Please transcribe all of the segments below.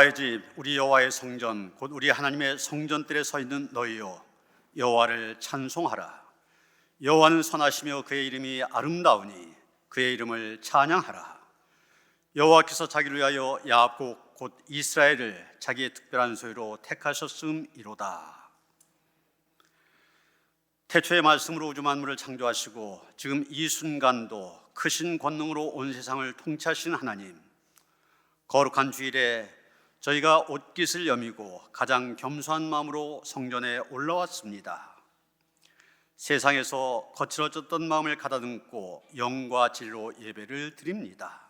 여호와의 집, 우리 여호와의 성전, 곧 우리 하나님의 성전들에 서 있는 너희여, 여호와를 찬송하라. 여호와는 선하시며 그의 이름이 아름다우니 그의 이름을 찬양하라. 여호와께서 자기를 위하여 야곱 곧 이스라엘을 자기의 특별한 소유로 택하셨음이로다. 태초의 말씀으로 우주 만물을 창조하시고 지금 이 순간도 크신 권능으로 온 세상을 통치하신 하나님, 거룩한 주일에 저희가 옷깃을 여미고 가장 겸손한 마음으로 성전에 올라왔습니다. 세상에서 거칠어졌던 마음을 가다듬고 영과 진리로 예배를 드립니다.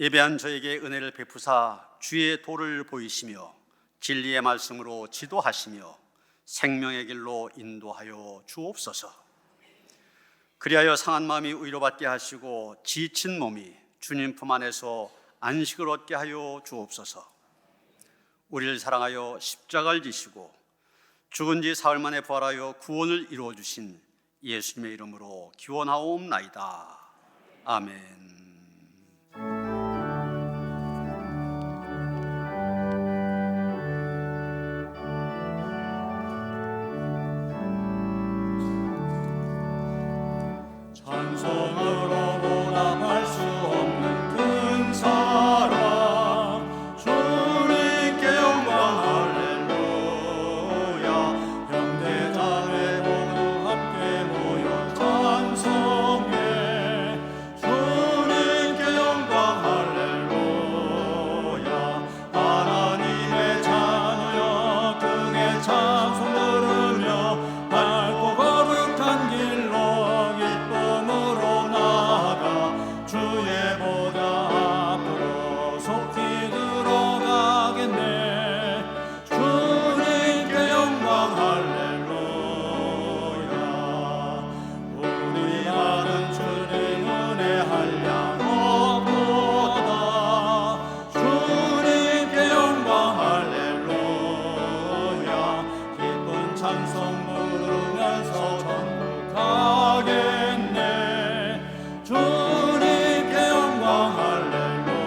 예배한 저에게 은혜를 베푸사 주의 도를 보이시며 진리의 말씀으로 지도하시며 생명의 길로 인도하여 주옵소서. 그리하여 상한 마음이 위로받게 하시고 지친 몸이 주님 품 안에서 안식을 얻게 하여 주옵소서. 우리를 사랑하여 십자가를 지시고 죽은 지 사흘 만에 부활하여 구원을 이루어 주신 예수님의 이름으로 기원하옵나이다. 아멘. 찬송으로 보답할 수 없는 큰 사랑, 주님께 영광 할렐루야. 형제 자매 모두 함께 모여 찬송해. 주님께 영광 할렐루야. 하나님의 자녀여 크게 찬송 부르며 밝고 거룩한 길로 기쁨으로 나아가 주의 보좌 앞으로 속히 들어가겠네. 주님께 영광 할렐루야. 우리 많은 주님 은혜 한량 없도다. 주님께 영광 할렐루야. 기쁜 찬송 부르면서 천국 가겠네. 주님께 영광 할렐루야.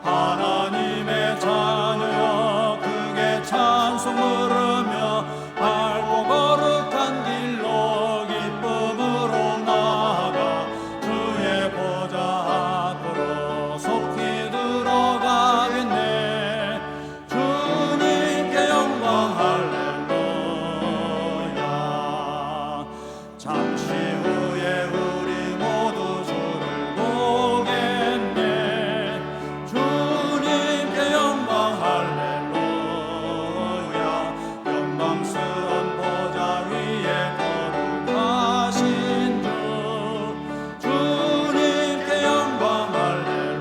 하나님의 자녀여 크게 찬송 부르며 밝고 거룩한 길로 기쁨으로 나아가 주의 보좌 앞으로 속히 들어가겠네. 주님께 영광 할렐루야. 잠시 후에 우리 모두 주를 보겠네. 주님께 영광 할렐루야. 영광스런 보좌 위에 거룩하신 주, 주님께 영광 할렐루야.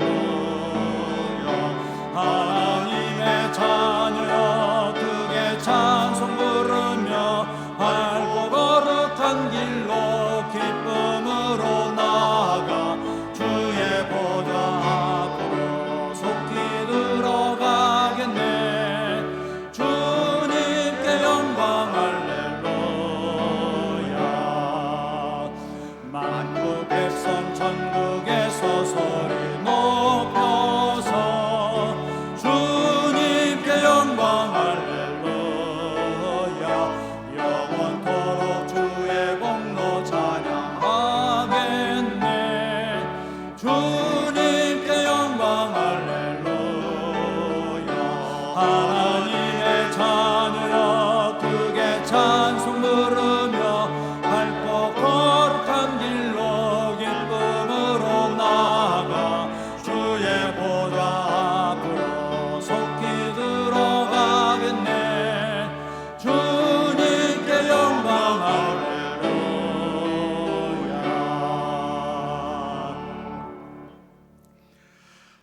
하나님의 자녀여 크게 찬송 부르며 밝고 거룩한 길로 기쁨으로 나아가 주의 보좌 앞으로 속히 들어가겠네. 주님께 영광 할렐루야. 만국 백성 천국에서 소리 높여서 주님께 영광 할렐루야. 영원토록 주의 공로 찬양하겠네. 주님께 영광 할렐루야. 하나님의 자녀여 크게 찬송 부르며 밝고 거룩한 길로 기쁨으로 나아가 주의 보좌 앞으로 속히 들어가겠네. 주님께 영광 할렐루야.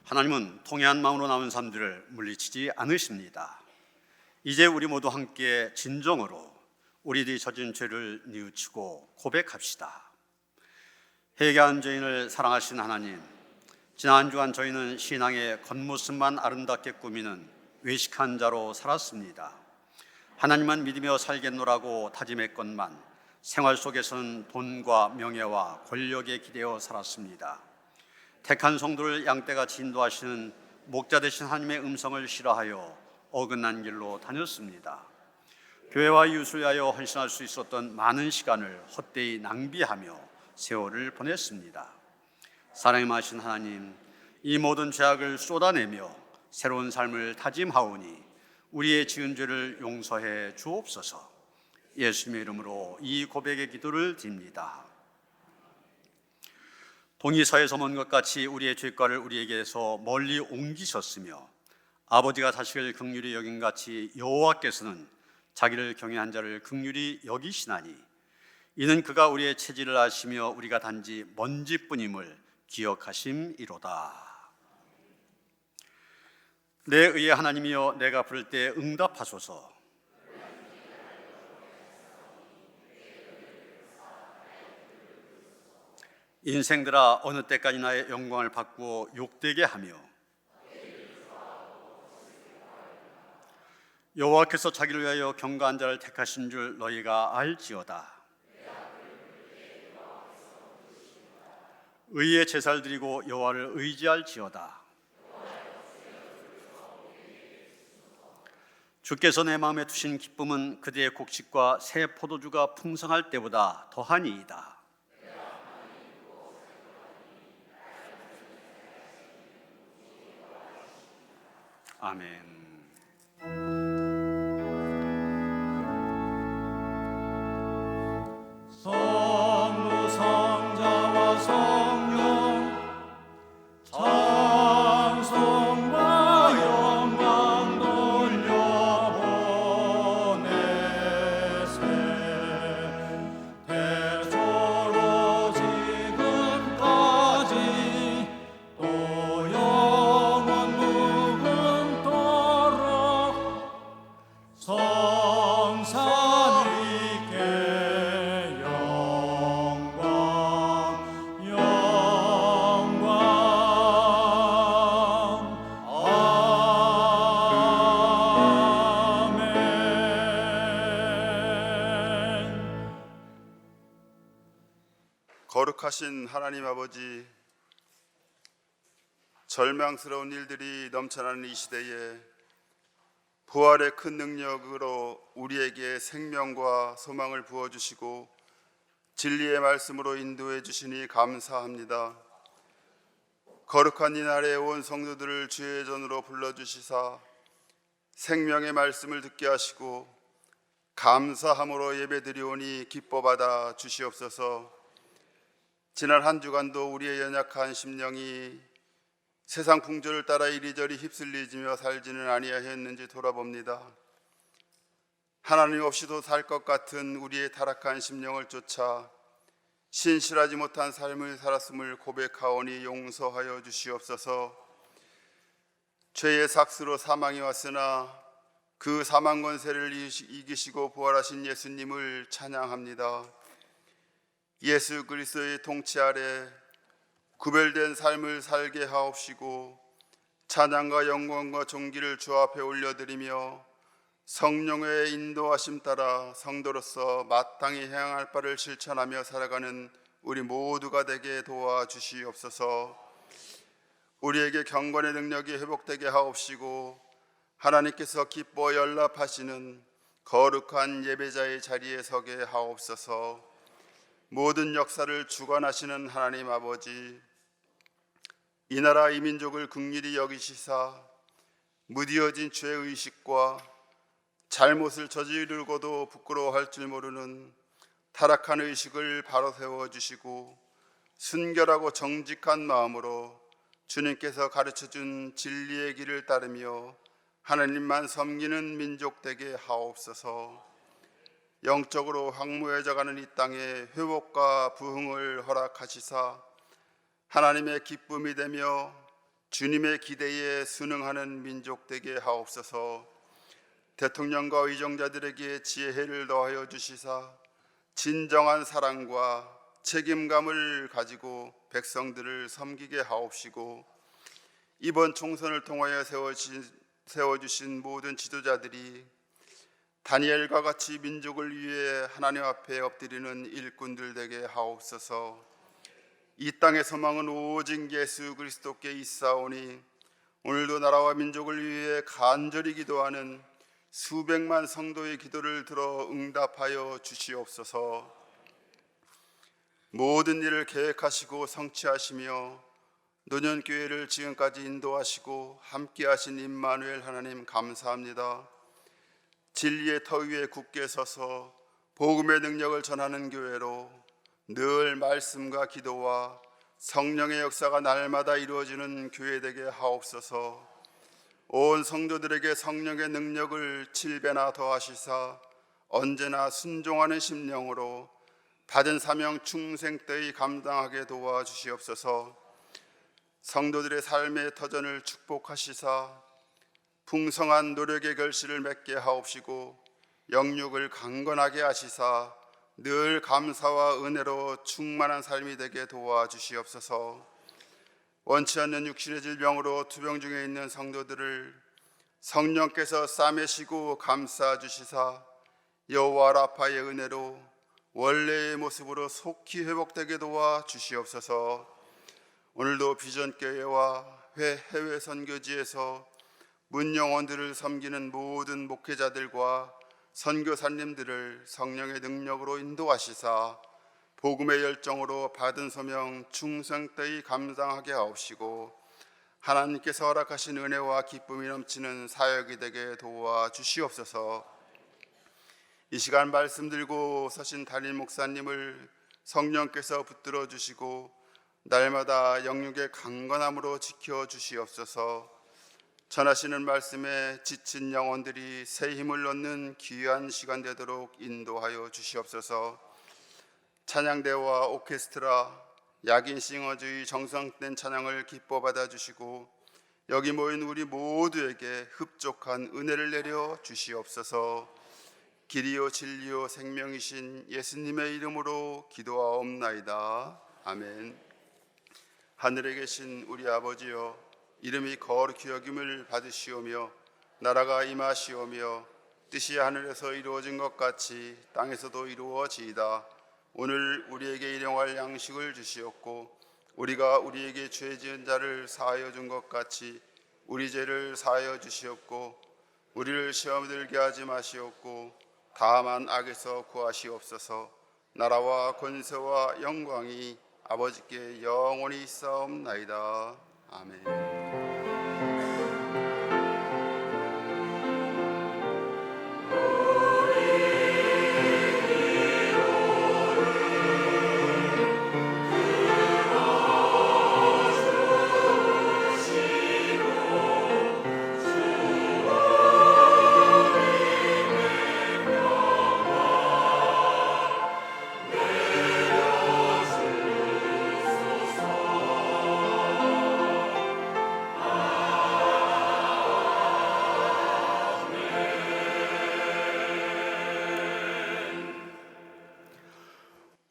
하나님은 통회한 마음으로 나온 사람들을 물리치지 않으십니다. 이제 우리 모두 함께 진정으로 우리들이 저진 죄를 뉘우치고 고백합시다. 회개한 죄인을 사랑하신 하나님, 지난 주간 저희는 신앙의 겉모습만 아름답게 꾸미는 외식한 자로 살았습니다. 하나님만 믿으며 살겠노라고 다짐했건만 생활 속에서는 돈과 명예와 권력에 기대어 살았습니다. 택한 성도를 양떼같이 인도하시는 목자 되신 하나님의 음성을 싫어하여 어긋난 길로 다녔습니다. 교회와 이웃을 위하여 헌신할 수 있었던 많은 시간을 헛되이 낭비하며 세월을 보냈습니다. 사랑이 많으신 하나님, 이 모든 죄악을 쏟아내며 새로운 삶을 다짐하오니 우리의 지은 죄를 용서해 주옵소서. 예수님의 이름으로 이 고백의 기도를 드립니다. 동의서에서 본 것 같이 우리의 죄과를 우리에게서 멀리 옮기셨으며 아버지가 자식을 긍휼히 여긴 같이 여호와께서는 자기를 경외한 자를 긍휼히 여기시나니 이는 그가 우리의 체질을 아시며 우리가 단지 먼지뿐임을 기억하심이로다. 내 의의 하나님이여, 내가 부를 때 응답하소서. 인생들아, 어느 때까지 나의 영광을 바꾸어 욕되게 하며 여호와께서 자기를 위하여 경건한 자를 택하신 줄 너희가 알지어다. 의의 제사를 드리고 여호와를 의지할지어다. 주께서 내 마음에 두신 기쁨은 그대의 곡식과 새 포도주가 풍성할 때보다 더하니이다. 아멘. 성부 성자와 성령 찬송과 영광 돌려보내세. 태초로 지금까지 또 영원 무궁토록 성삼위께 거룩하신 하나님 아버지, 절망스러운 일들이 넘쳐나는 이 시대에 부활의 큰 능력으로 우리에게 생명과 소망을 부어주시고 진리의 말씀으로 인도해 주시니 감사합니다. 거룩한 이날에 온 성도들을 주의 전으로 불러주시사 생명의 말씀을 듣게 하시고 감사함으로 예배드리오니 기뻐받아 주시옵소서. 지난 한 주간도 우리의 연약한 심령이 세상 풍조를 따라 이리저리 휩쓸리지며 살지는 아니하였는지 돌아봅니다. 하나님 없이도 살 것 같은 우리의 타락한 심령을 쫓아 신실하지 못한 삶을 살았음을 고백하오니 용서하여 주시옵소서. 죄의 삭스로 사망이 왔으나 그 사망 권세를 이기시고 부활하신 예수님을 찬양합니다. 예수 그리스도의 통치 아래 구별된 삶을 살게 하옵시고 찬양과 영광과 존귀를 주 앞에 올려드리며 성령의 인도하심 따라 성도로서 마땅히 행할 바를 실천하며 살아가는 우리 모두가 되게 도와주시옵소서. 우리에게 경건의 능력이 회복되게 하옵시고 하나님께서 기뻐 연락하시는 거룩한 예배자의 자리에 서게 하옵소서. 모든 역사를 주관하시는 하나님 아버지, 이 나라 이 민족을 긍휼히 여기시사 무디어진 죄의식과 잘못을 저지르고도 부끄러워할 줄 모르는 타락한 의식을 바로 세워주시고 순결하고 정직한 마음으로 주님께서 가르쳐준 진리의 길을 따르며 하나님만 섬기는 민족 되게 하옵소서. 영적으로 황무해져가는 이 땅에 회복과 부흥을 허락하시사 하나님의 기쁨이 되며 주님의 기대에 순응하는 민족 되게 하옵소서. 대통령과 의정자들에게 지혜를 더하여 주시사 진정한 사랑과 책임감을 가지고 백성들을 섬기게 하옵시고 이번 총선을 통하여 세워주신 모든 지도자들이 다니엘과 같이 민족을 위해 하나님 앞에 엎드리는 일꾼들 되게 하옵소서. 이 땅의 소망은 오직 예수 그리스도께 있사오니 오늘도 나라와 민족을 위해 간절히 기도하는 수백만 성도의 기도를 들어 응답하여 주시옵소서. 모든 일을 계획하시고 성취하시며 노년교회를 지금까지 인도하시고 함께하신 임마누엘 하나님 감사합니다. 진리의 터 위에 굳게 서서 복음의 능력을 전하는 교회로 늘 말씀과 기도와 성령의 역사가 날마다 이루어지는 교회 되게 하옵소서. 온 성도들에게 성령의 능력을 7배나 더하시사 언제나 순종하는 심령으로 받은 사명 충성되이 감당하게 도와주시옵소서. 성도들의 삶의 터전을 축복하시사 풍성한 노력의 결실을 맺게 하옵시고 영육을 강건하게 하시사 늘 감사와 은혜로 충만한 삶이 되게 도와주시옵소서. 원치 않는 육신의 질병으로 투병 중에 있는 성도들을 성령께서 싸매시고 감싸 주시사 여호와 라파의 은혜로 원래의 모습으로 속히 회복되게 도와주시옵소서. 오늘도 비전교회와 해외 선교지에서 문영원들을 섬기는 모든 목회자들과 선교사님들을 성령의 능력으로 인도하시사 복음의 열정으로 받은 소명 충성되이 감당하게 하옵시고 하나님께서 허락하신 은혜와 기쁨이 넘치는 사역이 되게 도와주시옵소서. 이 시간 말씀 들고 서신 담임 목사님을 성령께서 붙들어 주시고 날마다 영육의 강건함으로 지켜주시옵소서. 전하시는 말씀에 지친 영혼들이 새 힘을 얻는 귀한 시간 되도록 인도하여 주시옵소서. 찬양대와 오케스트라, 약인 싱어주의 정성된 찬양을 기뻐 받아주시고 여기 모인 우리 모두에게 흡족한 은혜를 내려 주시옵소서. 길이요 진리요 생명이신 예수님의 이름으로 기도하옵나이다. 아멘. 하늘에 계신 우리 아버지여, 이름이 거룩히 여김을 받으시오며 나라가 임하시오며 뜻이 하늘에서 이루어진 것 같이 땅에서도 이루어지이다. 오늘 우리에게 일용할 양식을 주시옵고 우리가 우리에게 죄 지은 자를 사하여 준 것 같이 우리 죄를 사하여 주시옵고 우리를 시험에 들게 하지 마시옵고 다만 악에서 구하시옵소서. 나라와 권세와 영광이 아버지께 영원히 있사옵나이다. 아멘.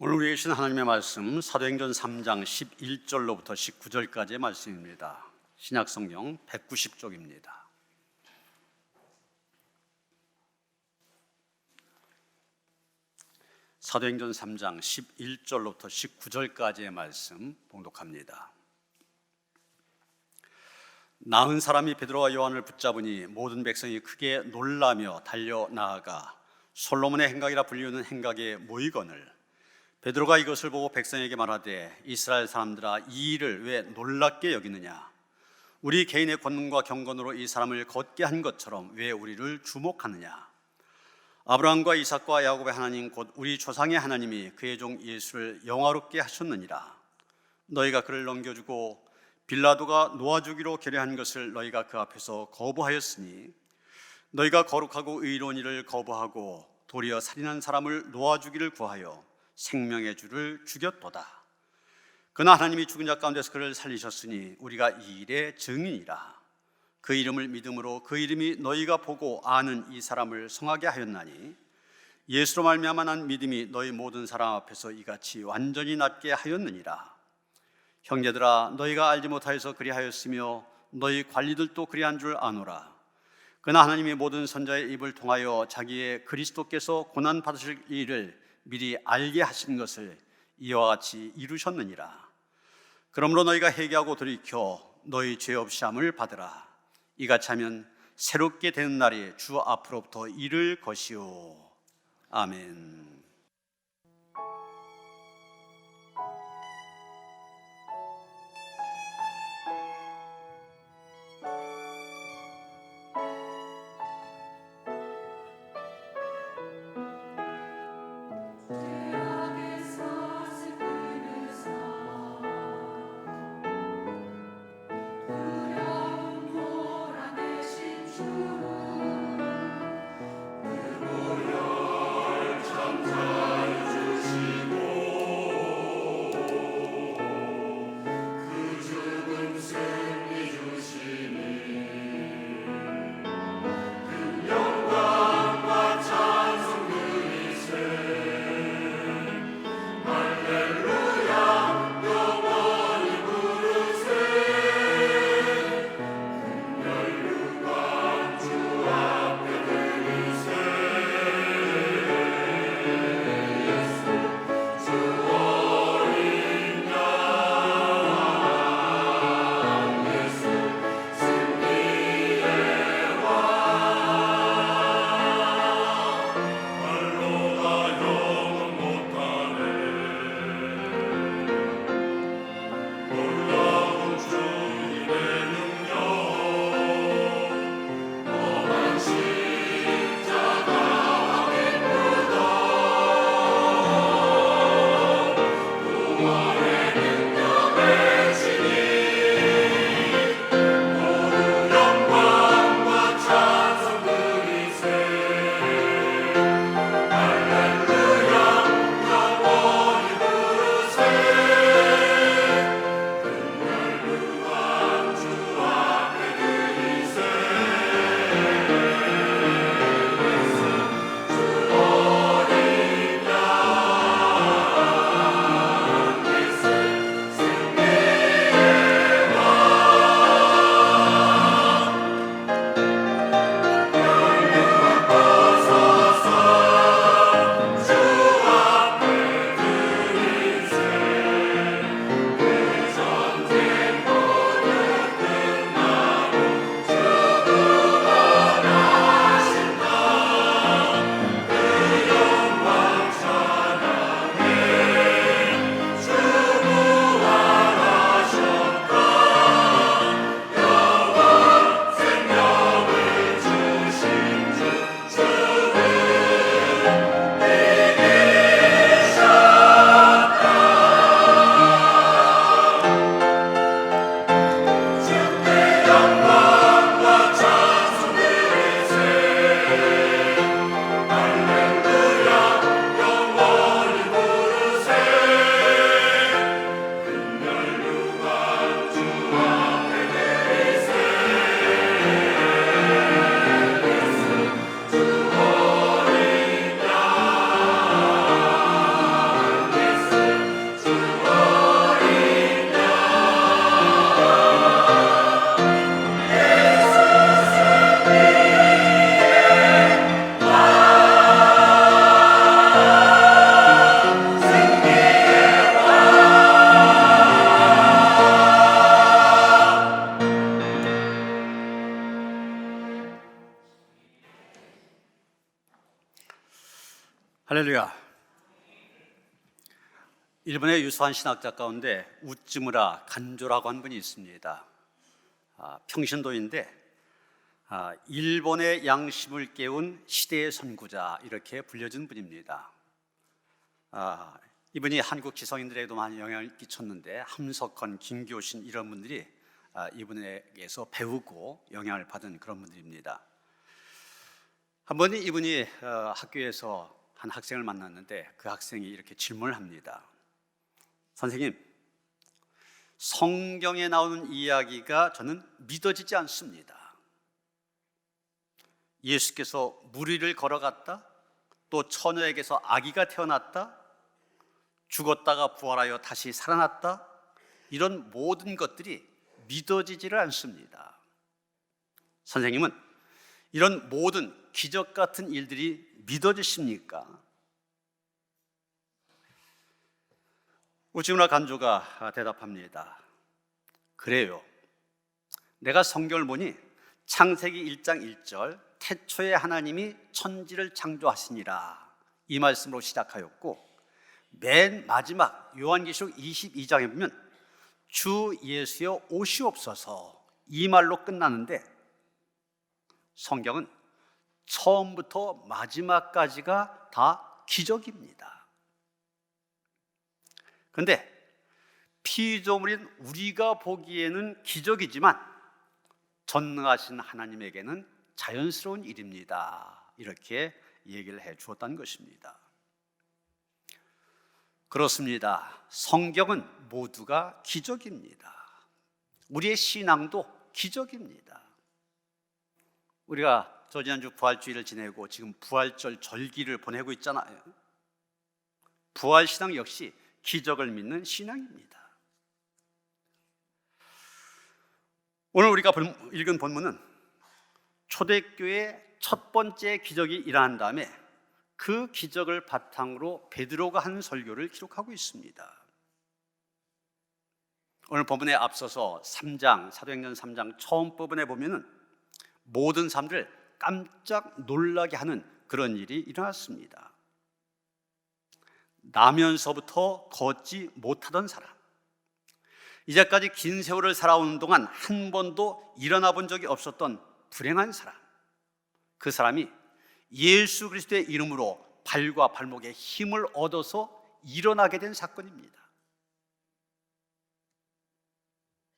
오늘 우리에게 주신 하나님의 말씀 사도행전 3장 11절로부터 19절까지의 말씀입니다. 신약성경 190쪽입니다. 사도행전 3장 11절로부터 19절까지의 말씀 봉독합니다. 나은 사람이 베드로와 요한을 붙잡으니 모든 백성이 크게 놀라며 달려 나아가 솔로몬의 행각이라 불리우는 행각에 모이거늘 베드로가 이것을 보고 백성에게 말하되 이스라엘 사람들아 이 일을 왜 놀랍게 여기느냐? 우리 개인의 권능과 경건으로 이 사람을 걷게 한 것처럼 왜 우리를 주목하느냐? 아브라함과 이삭과 야곱의 하나님 곧 우리 조상의 하나님이 그의 종 예수를 영화롭게 하셨느니라. 너희가 그를 넘겨주고 빌라도가 놓아주기로 결의한 것을 너희가 그 앞에서 거부하였으니 너희가 거룩하고 의로운 일을 거부하고 도리어 살인한 사람을 놓아주기를 구하여 생명의 주를 죽였도다. 그러나 하나님이 죽은 자 가운데서 그를 살리셨으니 우리가 이 일의 증인이라. 그 이름을 믿음으로 그 이름이 너희가 보고 아는 이 사람을 성하게 하였나니 예수로 말미암아 난 믿음이 너희 모든 사람 앞에서 이같이 완전히 낫게 하였느니라. 형제들아 너희가 알지 못하여서 그리하였으며 너희 관리들도 그리한 줄 아노라. 그러나 하나님이 모든 선자의 입을 통하여 자기의 그리스도께서 고난 받으실 일을 미리 알게 하신 것을 이와 같이 이루셨느니라. 그러므로 너희가 회개하고 돌이켜 너희 죄 없이 함을 받으라. 이같이 하면 새롭게 되는 날이 주 앞으로부터 이를 것이요. 아멘. 할렐루야. 일본의 유수한 신학자 가운데 우찌무라 간조라고 한 분이 있습니다. 평신도인데 일본의 양심을 깨운 시대의 선구자 이렇게 불려진 분입니다. 이분이 한국 지성인들에게도 많이 영향을 끼쳤는데 함석헌, 김교신 이런 분들이 이분에게서 배우고 영향을 받은 그런 분들입니다. 한 번이 이분이 학교에서 한 학생을 만났는데 그 학생이 이렇게 질문을 합니다. 선생님, 성경에 나오는 이야기가 저는 믿어지지 않습니다. 예수께서 물 위를 걸어갔다, 또 처녀에게서 아기가 태어났다, 죽었다가 부활하여 다시 살아났다, 이런 모든 것들이 믿어지지를 않습니다. 선생님은 이런 모든 기적 같은 일들이 믿어지십니까? 우찌무라 간조가 대답합니다. 그래요. 내가 성경을 보니 창세기 1장 1절 태초에 하나님이 천지를 창조하시니라 이 말씀으로 시작하였고, 맨 마지막 요한계시록 22장에 보면 주 예수여 오시옵소서 이 말로 끝나는데, 성경은 처음부터 마지막까지가 다 기적입니다. 그런데 피조물인 우리가 보기에는 기적이지만 전능하신 하나님에게는 자연스러운 일입니다. 이렇게 얘기를 해 주었다는 것입니다. 그렇습니다. 성경은 모두가 기적입니다. 우리의 신앙도 기적입니다. 우리가 저지난주 부활주일을 지내고 지금 부활절 절기를 보내고 있잖아요. 부활신앙 역시 기적을 믿는 신앙입니다. 오늘 우리가 읽은 본문은 초대교회의 첫 번째 기적이 일어난 다음에 그 기적을 바탕으로 베드로가 한 설교를 기록하고 있습니다. 오늘 본문에 앞서서 3장, 사도행전 3장 처음 부분에 보면은 모든 사람들 깜짝 놀라게 하는 그런 일이 일어났습니다. 나면서부터 걷지 못하던 사람, 이제까지 긴 세월을 살아오는 동안 한 번도 일어나 본 적이 없었던 불행한 사람, 그 사람이 예수 그리스도의 이름으로 발과 발목에 힘을 얻어서 일어나게 된 사건입니다.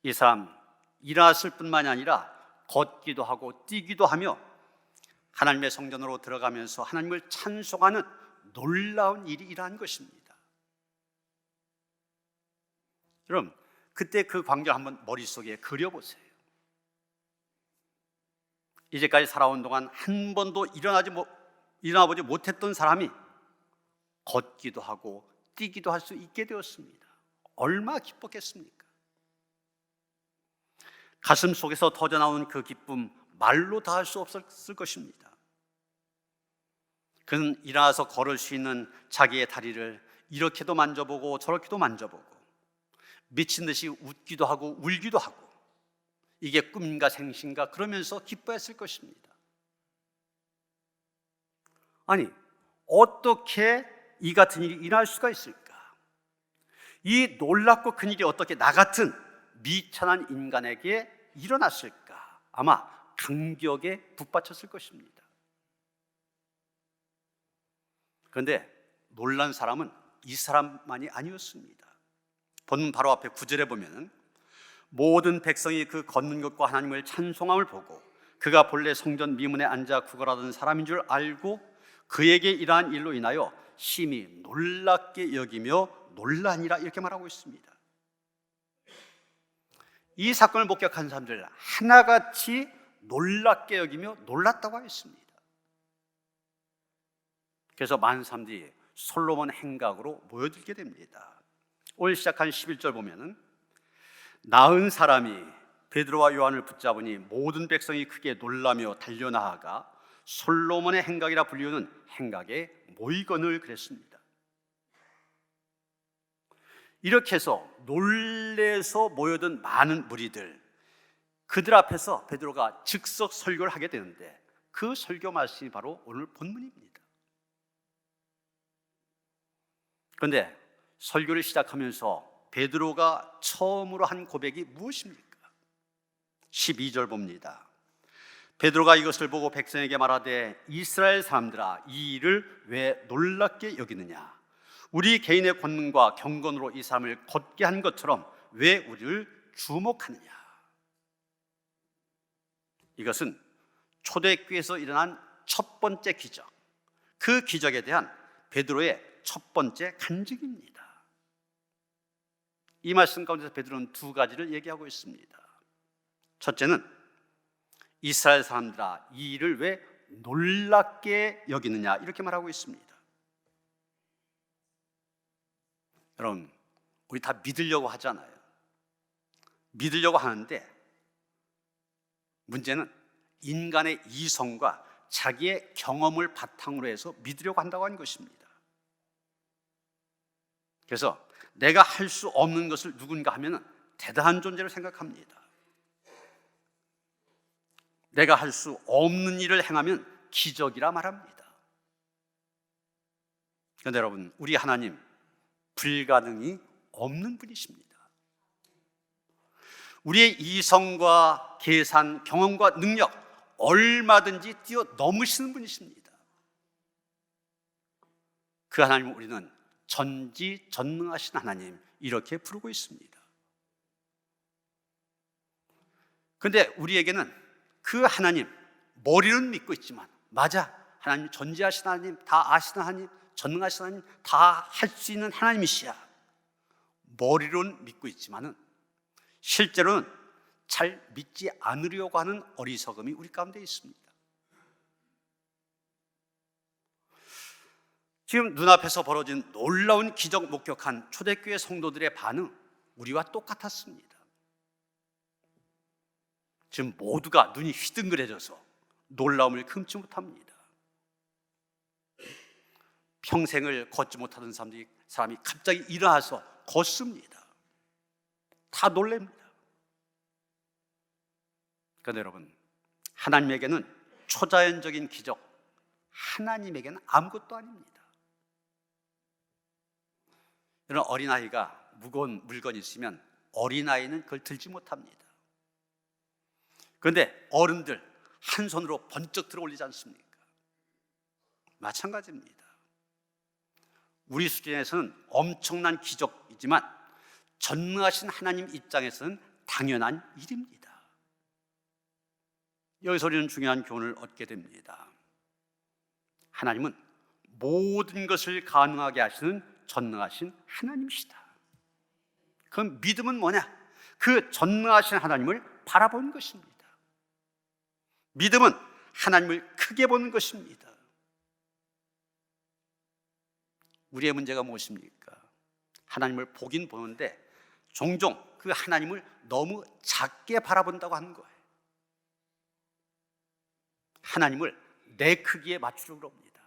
이 사람 일어났을 뿐만이 아니라 걷기도 하고 뛰기도 하며 하나님의 성전으로 들어가면서 하나님을 찬송하는 놀라운 일이 일어난 것입니다. 여러분, 그때 그 광경을 한번 머릿속에 그려보세요. 이제까지 살아온 동안 한 번도 일어나보지 못했던 사람이 걷기도 하고 뛰기도 할 수 있게 되었습니다. 얼마나 기뻤겠습니까? 가슴 속에서 터져나온 그 기쁨 말로 다 할 수 없었을 것입니다. 그는 일어나서 걸을 수 있는 자기의 다리를 이렇게도 만져보고 저렇게도 만져보고 미친 듯이 웃기도 하고 울기도 하고 이게 꿈인가 생신가 그러면서 기뻐했을 것입니다. 아니, 어떻게 이 같은 일이 일어날 수가 있을까? 이 놀랍고 큰 일이 어떻게 나 같은 미천한 인간에게 일어났을까? 아마 감격에 북받쳤을 것입니다. 그런데 놀란 사람은 이 사람만이 아니었습니다. 본문 바로 앞에 9절에 보면 모든 백성이 그 걷는 것과 하나님을 찬송함을 보고 그가 본래 성전 미문에 앉아 구걸하던 사람인 줄 알고 그에게 이러한 일로 인하여 심히 놀랍게 여기며 놀라니라 이렇게 말하고 있습니다. 이 사건을 목격한 사람들 하나같이 놀랍게 여기며 놀랐다고 하였습니다. 그래서 많은 사람들이 솔로몬 행각으로 모여들게 됩니다. 오늘 시작한 11절 보면은 나은 사람이 베드로와 요한을 붙잡으니 모든 백성이 크게 놀라며 달려나아가 솔로몬의 행각이라 불리우는 행각에 모이거늘 그랬습니다. 이렇게 해서 놀래서 모여든 많은 무리들, 그들 앞에서 베드로가 즉석 설교를 하게 되는데 그 설교 말씀이 바로 오늘 본문입니다. 그런데 설교를 시작하면서 베드로가 처음으로 한 고백이 무엇입니까? 12절 봅니다. 베드로가 이것을 보고 백성에게 말하되 이스라엘 사람들아 이 일을 왜 놀랍게 여기느냐? 우리 개인의 권능과 경건으로 이 사람을 걷게 한 것처럼 왜 우리를 주목하느냐? 이것은 초대교회에서 일어난 첫 번째 기적, 그 기적에 대한 베드로의 첫 번째 간증입니다. 이 말씀 가운데서 베드로는 두 가지를 얘기하고 있습니다. 첫째는 이스라엘 사람들아 이 일을 왜 놀랍게 여기느냐 이렇게 말하고 있습니다. 여러분, 우리 다 믿으려고 하잖아요. 믿으려고 하는데 문제는 인간의 이성과 자기의 경험을 바탕으로 해서 믿으려고 한다고 하는 것입니다. 그래서 내가 할 수 없는 것을 누군가 하면 대단한 존재로 생각합니다. 내가 할 수 없는 일을 행하면 기적이라 말합니다. 그런데 여러분, 우리 하나님 불가능이 없는 분이십니다. 우리의 이성과 계산, 경험과 능력 얼마든지 뛰어넘으시는 분이십니다. 그 하나님을 우리는 전지전능하신 하나님, 이렇게 부르고 있습니다. 그런데 우리에게는 그 하나님, 머리는 믿고 있지만, 맞아, 하나님 전지하신 하나님, 다 아시는 하나님, 전능하신 하나님, 다 할 수 있는 하나님이시야, 머리로는 믿고 있지만은 실제로는 잘 믿지 않으려고 하는 어리석음이 우리 가운데 있습니다. 지금 눈앞에서 벌어진 놀라운 기적 목격한 초대교회 성도들의 반응, 우리와 똑같았습니다. 지금 모두가 눈이 휘둥그레져서 놀라움을 금치 못합니다. 평생을 걷지 못하던 사람이 갑자기 일어나서 걷습니다. 다 놀랍니다. 그런데 여러분, 하나님에게는 초자연적인 기적, 하나님에게는 아무것도 아닙니다. 이런 어린아이가 무거운 물건이 있으면 어린아이는 그걸 들지 못합니다. 그런데 어른들 한 손으로 번쩍 들어 올리지 않습니까? 마찬가지입니다. 우리 수준에서는 엄청난 기적이지만 전능하신 하나님 입장에서는 당연한 일입니다. 여기서 우리는 중요한 교훈을 얻게 됩니다. 하나님은 모든 것을 가능하게 하시는 전능하신 하나님이시다. 그 믿음은 뭐냐? 그 전능하신 하나님을 바라보는 것입니다. 믿음은 하나님을 크게 보는 것입니다. 우리의 문제가 무엇입니까? 하나님을 보긴 보는데 종종 그 하나님을 너무 작게 바라본다고 하는 거예요. 하나님을 내 크기에 맞추려고 합니다.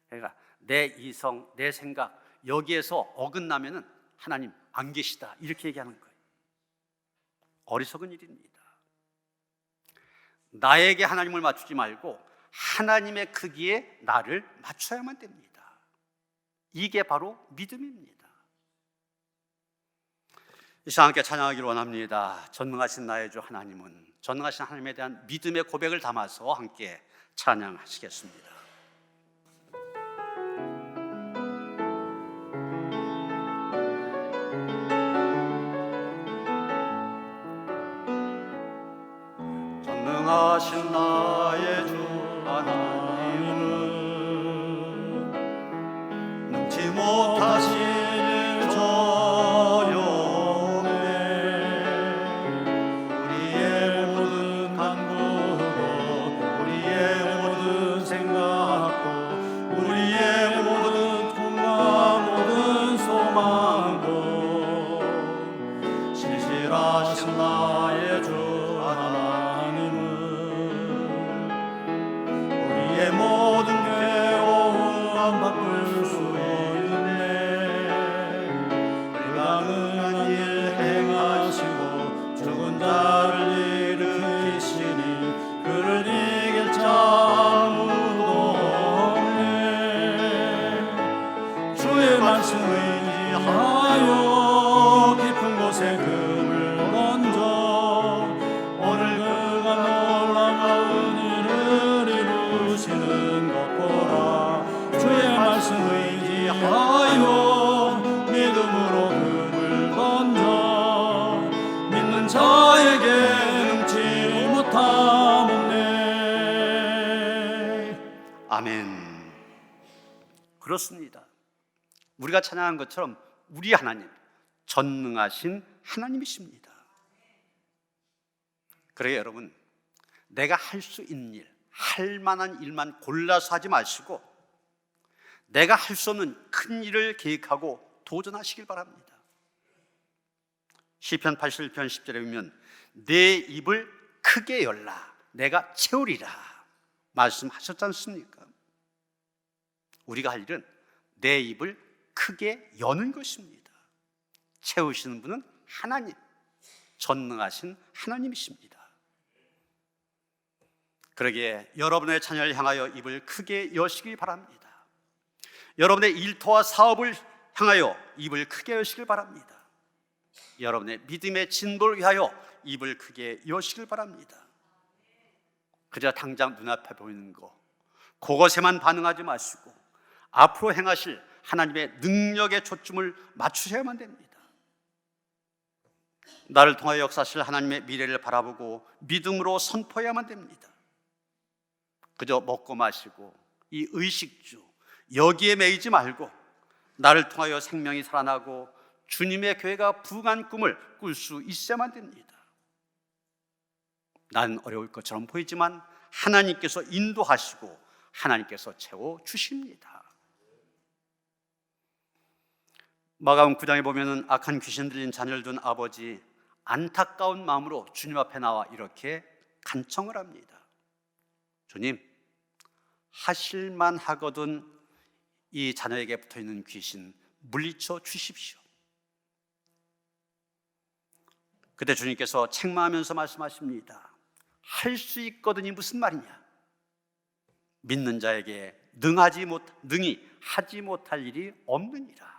그러니까 내 이성, 내 생각 여기에서 어긋나면은 하나님 안 계시다, 이렇게 얘기하는 거예요. 어리석은 일입니다. 나에게 하나님을 맞추지 말고 하나님의 크기에 나를 맞춰야만 됩니다. 이게 바로 믿음입니다. 이 시간 함께 찬양하기를 원합니다. 전능하신 나의 주 하나님은, 전능하신 하나님에 대한 믿음의 고백을 담아서 함께 찬양하시겠습니다. 전능하신 나의 주 하나님은 능치 못하신 아멘. 그렇습니다. 우리가 찬양한 것처럼 우리 하나님 전능하신 하나님이십니다. 그래요, 여러분, 내가 할 수 있는 일, 할 만한 일만 골라서 하지 마시고 내가 할 수 없는 큰 일을 계획하고 도전하시길 바랍니다. 시편 81편 10절에 보면 내 입을 크게 열라 내가 채우리라 말씀하셨지 않습니까? 우리가 할 일은 내 입을 크게 여는 것입니다. 채우시는 분은 하나님, 전능하신 하나님이십니다. 그러기에 여러분의 자녀를 향하여 입을 크게 여시기 바랍니다. 여러분의 일터와 사업을 향하여 입을 크게 여시길 바랍니다. 여러분의 믿음의 진보를 위하여 입을 크게 여시길 바랍니다. 그저 당장 눈앞에 보이는 거 그것에만 반응하지 마시고 앞으로 행하실 하나님의 능력에 초점을 맞추셔야만 됩니다. 나를 통하여 역사하실 하나님의 미래를 바라보고 믿음으로 선포해야만 됩니다. 그저 먹고 마시고 이 의식주 여기에 매이지 말고 나를 통하여 생명이 살아나고 주님의 교회가 부흥한 꿈을 꿀 수 있어야만 됩니다. 난 어려울 것처럼 보이지만 하나님께서 인도하시고 하나님께서 채워주십니다. 마가복음 9장에 보면은 악한 귀신 들린 자녀를 둔 아버지 안타까운 마음으로 주님 앞에 나와 이렇게 간청을 합니다. 주님, 하실만 하거든 이 자녀에게 붙어있는 귀신 물리쳐 주십시오. 그때 주님께서 책망하면서 말씀하십니다. 할 수 있거든이 무슨 말이냐? 믿는 자에게 능히 하지 못할 일이 없느니라.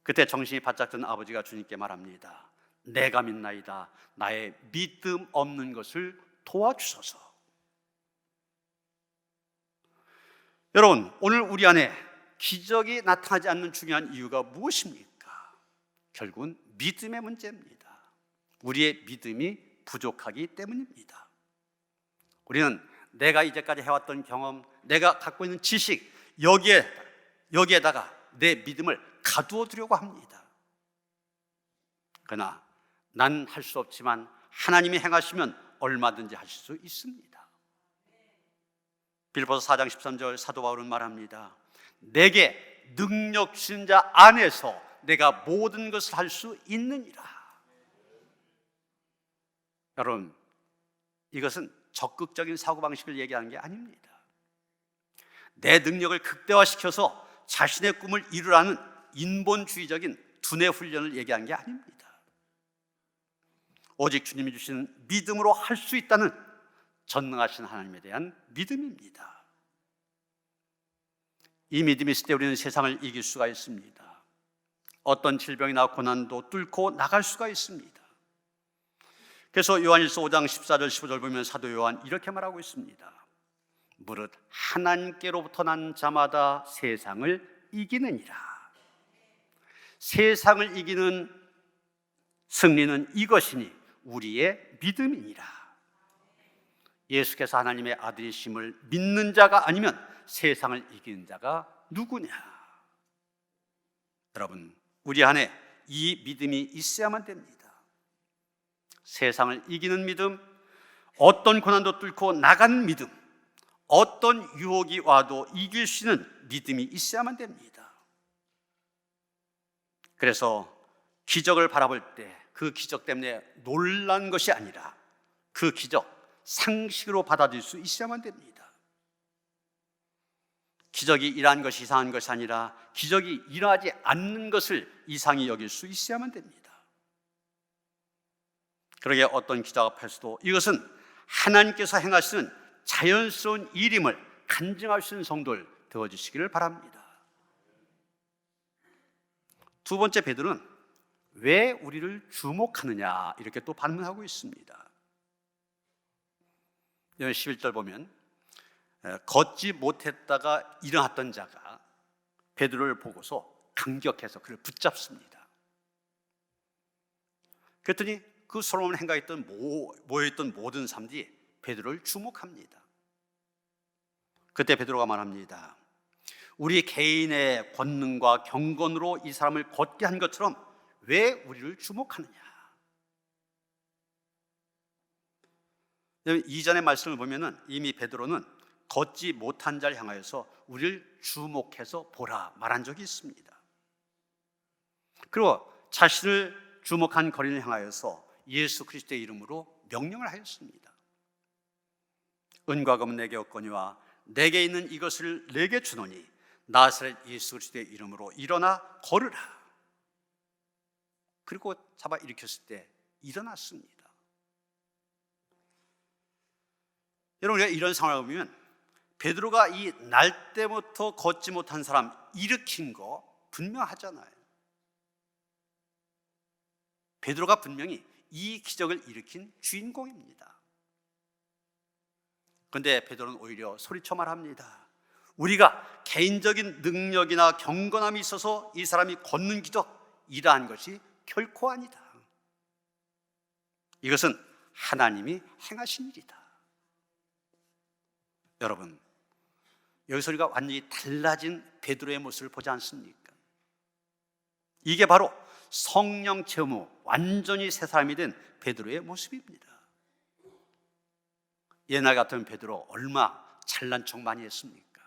그때 정신이 바짝 든 아버지가 주님께 말합니다. 내가 믿나이다. 나의 믿음 없는 것을 도와주소서. 여러분, 오늘 우리 안에 기적이 나타나지 않는 중요한 이유가 무엇입니까? 결국은 믿음의 문제입니다. 우리의 믿음이 부족하기 때문입니다. 우리는 내가 이제까지 해왔던 경험, 내가 갖고 있는 지식 여기에다가 내 믿음을 가두어 두려고 합니다. 그러나 난 할 수 없지만 하나님이 행하시면 얼마든지 하실 수 있습니다. 빌립보서 4장 13절 사도 바울은 말합니다. 내게 능력 주신 자 안에서 내가 모든 것을 할 수 있느니라. 여러분, 이것은 적극적인 사고방식을 얘기하는 게 아닙니다. 내 능력을 극대화시켜서 자신의 꿈을 이루라는 인본주의적인 두뇌 훈련을 얘기하는 게 아닙니다. 오직 주님이 주시는 믿음으로 할 수 있다는 전능하신 하나님에 대한 믿음입니다. 이 믿음이 있을 때 우리는 세상을 이길 수가 있습니다. 어떤 질병이나 고난도 뚫고 나갈 수가 있습니다. 그래서 요한일서 5장 14절 15절 보면 사도 요한 이렇게 말하고 있습니다. 무릇 하나님께로부터 난 자마다 세상을 이기느니라. 세상을 이기는 승리는 이것이니 우리의 믿음이니라. 예수께서 하나님의 아들이심을 믿는 자가 아니면 세상을 이기는 자가 누구냐? 여러분, 우리 안에 이 믿음이 있어야만 됩니다. 세상을 이기는 믿음, 어떤 고난도 뚫고 나가는 믿음, 어떤 유혹이 와도 이길 수 있는 믿음이 있어야만 됩니다. 그래서 기적을 바라볼 때 그 기적 때문에 놀란 것이 아니라 그 기적 상식으로 받아들일 수 있어야만 됩니다. 기적이 일어난 것이 이상한 것이 아니라 기적이 일어나지 않는 것을 이상히 여길 수 있어야만 됩니다. 그러게 어떤 기적 앞에서도 이것은 하나님께서 행하시는 자연스러운 일임을 간증할 수 있는 성도를 되어주시기를 바랍니다. 두 번째, 베드로는 왜 우리를 주목하느냐 이렇게 또 반문하고 있습니다. 11절 보면 걷지 못했다가 일어났던 자가 베드로를 보고서 감격해서 그를 붙잡습니다. 그랬더니 그 솔로몬 행가했던 모여있던 모든 사람들이 베드로를 주목합니다. 그때 베드로가 말합니다. 우리 개인의 권능과 경건으로 이 사람을 걷게 한 것처럼 왜 우리를 주목하느냐? 이전의 말씀을 보면은 이미 베드로는 걷지 못한 자를 향하여서 우리를 주목해서 보라 말한 적이 있습니다. 그리고 자신을 주목한 거린을 향하여서 예수 그리스도의 이름으로 명령을 하였습니다. 은과 금은 내게 없거니와 내게 있는 이것을 내게 주노니 나사렛 예수 그리스도의 이름으로 일어나 걸으라. 그리고 잡아 일으켰을 때 일어났습니다. 여러분, 우리가 이런 상황을 보면 베드로가 이 날 때부터 걷지 못한 사람 일으킨 거 분명하잖아요. 베드로가 분명히 이 기적을 일으킨 주인공입니다. 그런데 베드로는 오히려 소리쳐 말합니다. 우리가 개인적인 능력이나 경건함이 있어서 이 사람이 걷는 기적 이러한 것이 결코 아니다. 이것은 하나님이 행하신 일이다. 여러분, 여기서 우리가 완전히 달라진 베드로의 모습을 보지 않습니까? 이게 바로 성령 체험 후 완전히 새 사람이 된 베드로의 모습입니다. 옛날 같은 베드로 얼마 잘난 척 많이 했습니까?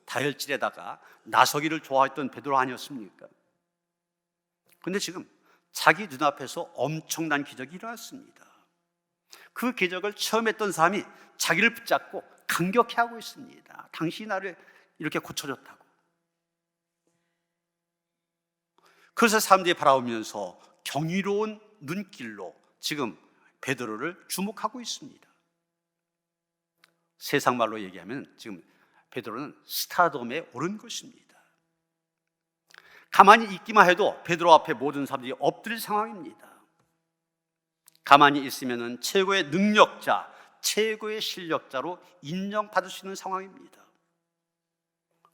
다혈질에다가 나서기를 좋아했던 베드로 아니었습니까? 그런데 지금 자기 눈앞에서 엄청난 기적이 일어났습니다. 그 기적을 처음 했던 사람이 자기를 붙잡고 감격해하고 있습니다. 당신이 나를 이렇게 고쳐줬다고. 그래서 사람들이 바라보면서 경이로운 눈길로 지금 베드로를 주목하고 있습니다. 세상 말로 얘기하면 지금 베드로는 스타덤에 오른 것입니다. 가만히 있기만 해도 베드로 앞에 모든 사람들이 엎드릴 상황입니다. 가만히 있으면 최고의 능력자, 최고의 실력자로 인정받을 수 있는 상황입니다.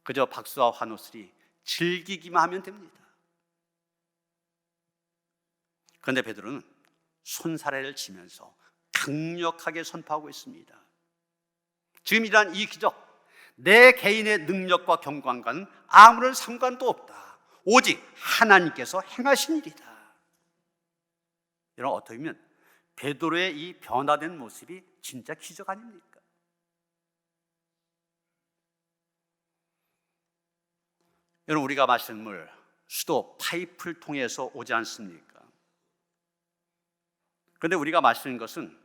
그저 박수와 환호소리 즐기기만 하면 됩니다. 그런데 베드로는 손사래를 치면서 강력하게 선포하고 있습니다. 지금 이러한 이 기적, 내 개인의 능력과 경관과는 아무런 상관도 없다. 오직 하나님께서 행하신 일이다. 여러분, 어떻게 보면 베드로의 이 변화된 모습이 진짜 기적 아닙니까? 여러분, 우리가 마시는 물 수도 파이프를 통해서 오지 않습니까? 그런데 우리가 마시는 것은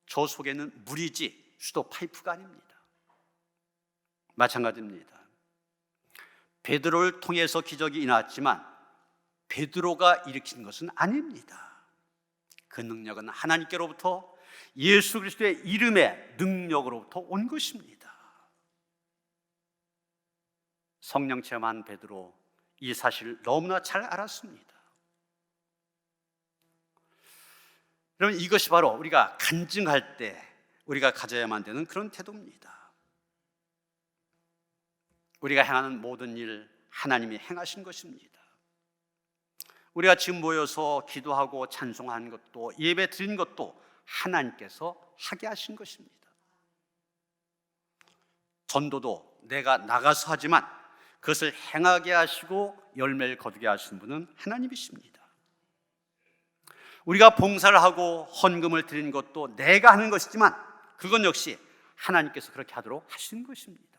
저 속에는 물이지 수도 파이프가 아닙니다. 마찬가지입니다. 베드로를 통해서 기적이 일어났지만 베드로가 일으킨 것은 아닙니다. 그 능력은 하나님께로부터 예수 그리스도의 이름의 능력으로부터 온 것입니다. 성령 체험한 베드로 이 사실을 너무나 잘 알았습니다. 여러분, 이것이 바로 우리가 간증할 때 우리가 가져야만 되는 그런 태도입니다. 우리가 행하는 모든 일 하나님이 행하신 것입니다. 우리가 지금 모여서 기도하고 찬송하는 것도 예배 드린 것도 하나님께서 하게 하신 것입니다. 전도도 내가 나가서 하지만 그것을 행하게 하시고 열매를 거두게 하시는 분은 하나님이십니다. 우리가 봉사를 하고 헌금을 드리는 것도 내가 하는 것이지만 그건 역시 하나님께서 그렇게 하도록 하신 것입니다.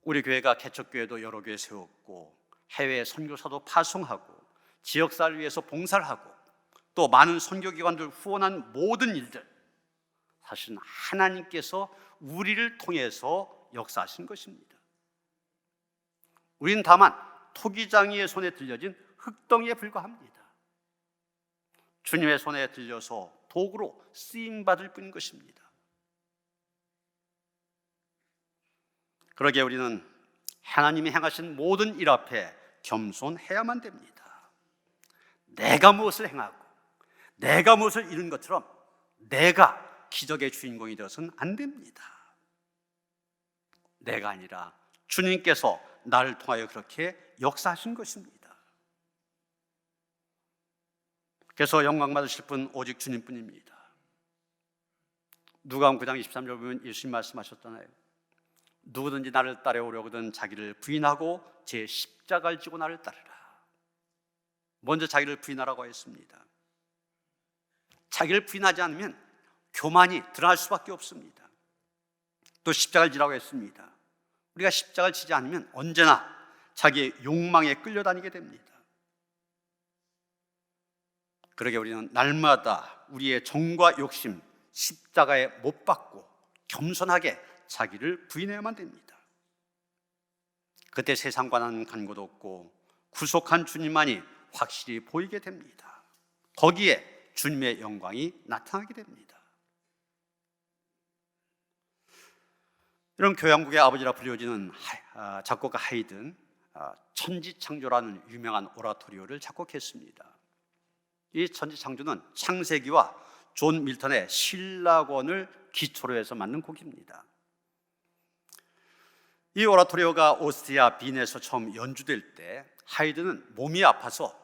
우리 교회가 개척교회도 여러 교회 세웠고 해외 선교사도 파송하고 지역사를 위해서 봉사를 하고 또 많은 선교기관들 후원한 모든 일들, 사실은 하나님께서 우리를 통해서 역사하신 것입니다. 우리는 다만 토기장이의 손에 들려진 흙덩이에 불과합니다. 주님의 손에 들려서 도구로 쓰임받을 뿐인 것입니다. 그러기에 우리는 하나님이 행하신 모든 일 앞에 겸손해야만 됩니다. 내가 무엇을 행하고 내가 무엇을 이룬 것처럼 내가 기적의 주인공이 되어서는 안 됩니다. 내가 아니라 주님께서 나를 통하여 그렇게 역사하신 것입니다. 그래서 영광 받으실 분 오직 주님뿐입니다. 누가복음 9장 23절 보면 예수님 말씀하셨잖아요. 누구든지 나를 따라오려거든 자기를 부인하고 제 십자가를 지고 나를 따르라. 먼저 자기를 부인하라고 했습니다. 자기를 부인하지 않으면 교만이 드러날 수밖에 없습니다. 또 십자가를 지라고 했습니다. 우리가 십자가를 지지 않으면 언제나 자기의 욕망에 끌려다니게 됩니다. 그러게 우리는 날마다 우리의 정과 욕심 십자가에 못 박고 겸손하게 자기를 부인해야만 됩니다. 그때 세상과는 간고도 없고 구속한 주님만이 확실히 보이게 됩니다. 거기에 주님의 영광이 나타나게 됩니다. 이런 교향곡의 아버지라 불리워지는 작곡가 하이든, 천지창조라는 유명한 오라토리오를 작곡했습니다. 이 천지창조는 창세기와 존 밀턴의 신라권을 기초로 해서 만든 곡입니다. 이 오라토리오가 오스트리아 빈에서 처음 연주될 때 하이든은 몸이 아파서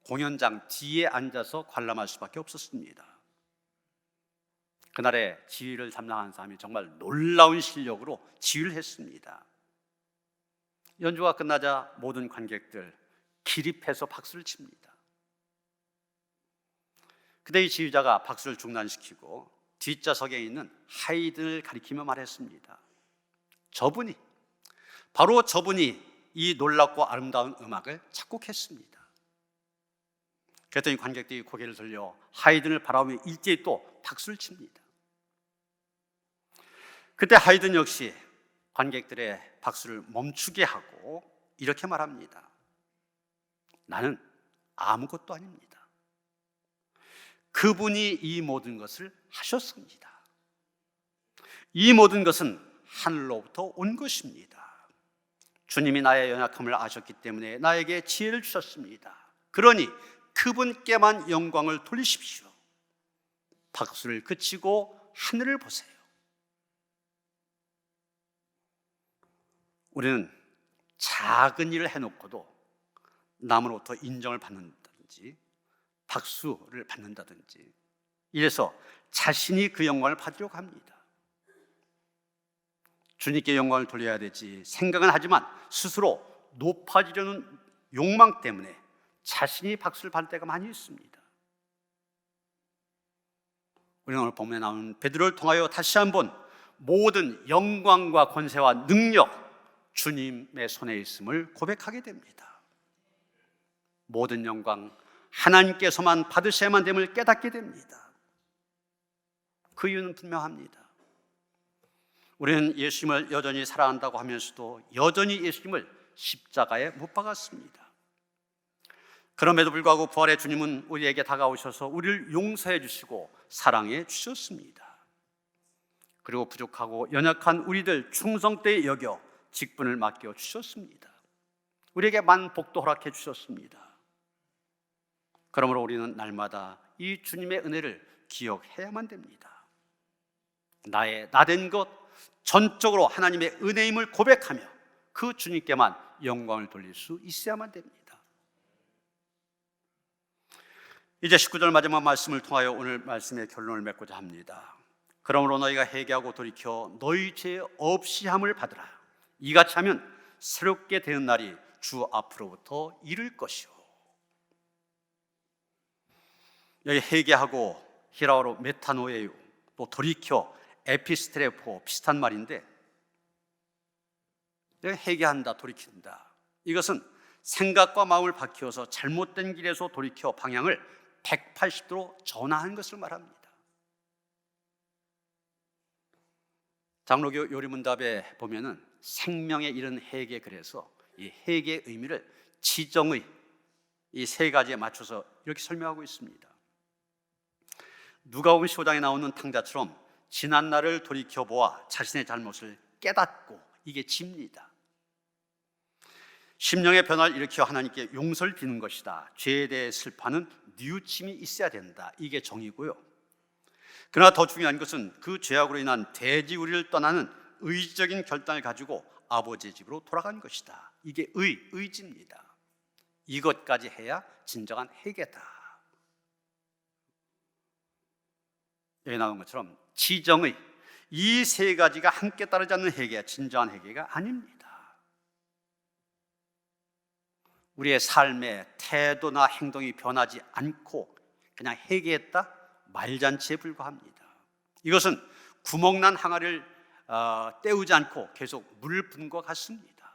공연장 뒤에 앉아서 관람할 수밖에 없었습니다. 그날의 지휘를 담당한 사람이 정말 놀라운 실력으로 지휘를 했습니다. 연주가 끝나자 모든 관객들 기립해서 박수를 칩니다. 그때 이 지휘자가 박수를 중단시키고 뒷좌석에 있는 하이든을 가리키며 말했습니다. 바로 저분이 이 놀랍고 아름다운 음악을 작곡했습니다. 그랬더니 관객들이 고개를 돌려 하이든을 바라보며 일제히 또 박수를 칩니다. 그때 하이든 역시 관객들의 박수를 멈추게 하고 이렇게 말합니다. 나는 아무것도 아닙니다. 그분이 이 모든 것을 하셨습니다. 이 모든 것은 하늘로부터 온 것입니다. 주님이 나의 연약함을 아셨기 때문에 나에게 지혜를 주셨습니다. 그러니 그분께만 영광을 돌리십시오. 박수를 그치고 하늘을 보세요. 우리는 작은 일을 해놓고도 남으로부터 인정을 받는다든지 박수를 받는다든지 이래서 자신이 그 영광을 받으려고 합니다. 주님께 영광을 돌려야 되지 생각은 하지만 스스로 높아지려는 욕망 때문에 자신이 박수를 받을 때가 많이 있습니다. 우리는 오늘 본문에 나오는 베드로를 통하여 다시 한번 모든 영광과 권세와 능력 주님의 손에 있음을 고백하게 됩니다. 모든 영광 하나님께서만 받으셔야만 됨을 깨닫게 됩니다. 그 이유는 분명합니다. 우리는 예수님을 여전히 사랑한다고 하면서도 여전히 예수님을 십자가에 못 박았습니다. 그럼에도 불구하고 부활의 주님은 우리에게 다가오셔서 우리를 용서해 주시고 사랑해 주셨습니다. 그리고 부족하고 연약한 우리들 충성되이 여겨 직분을 맡겨 주셨습니다. 우리에게 만복도 허락해 주셨습니다. 그러므로 우리는 날마다 이 주님의 은혜를 기억해야만 됩니다. 나된 것 전적으로 하나님의 은혜임을 고백하며 그 주님께만 영광을 돌릴 수 있어야만 됩니다. 이제 19절 마지막 말씀을 통하여 오늘 말씀의 결론을 맺고자 합니다. 그러므로 너희가 회개하고 돌이켜 너희 죄 없이 함을 받으라. 이같이 하면 새롭게 되는 날이 주 앞으로부터 이를 것이요. 여기 회개하고 히라어로 메타노에요, 또 돌이켜 에피스트레포 비슷한 말인데, 회개한다, 돌이킨다, 이것은 생각과 마음을 바뀌어서 잘못된 길에서 돌이켜 방향을 180도로 전환하는 것을 말합니다. 장로교 요리문답에 보면은 생명에 이른 회개, 그래서 이 회개의 의미를 지정의 이 세 가지에 맞춰서 이렇게 설명하고 있습니다. 누가복음 15장에 나오는 탕자처럼 지난 날을 돌이켜보아 자신의 잘못을 깨닫고, 이게 지입니다. 심령의 변화를 일으켜 하나님께 용서를 비는 것이다. 죄에 대해 슬퍼하는 뉘우침이 있어야 된다. 이게 정의고요. 그러나 더 중요한 것은 그 죄악으로 인한 돼지우리를 떠나는 의지적인 결단을 가지고 아버지의 집으로 돌아간 것이다. 이게 의지입니다. 이것까지 해야 진정한 회개다. 여기 나온 것처럼 지정의 이 세 가지가 함께 따르지 않는 회개가 진정한 회개가 아닙니다. 우리의 삶의 태도나 행동이 변하지 않고 그냥 회개했다 말잔치에 불과합니다. 이것은 구멍난 항아리를 때우지 않고 계속 물을 붓는 것 같습니다.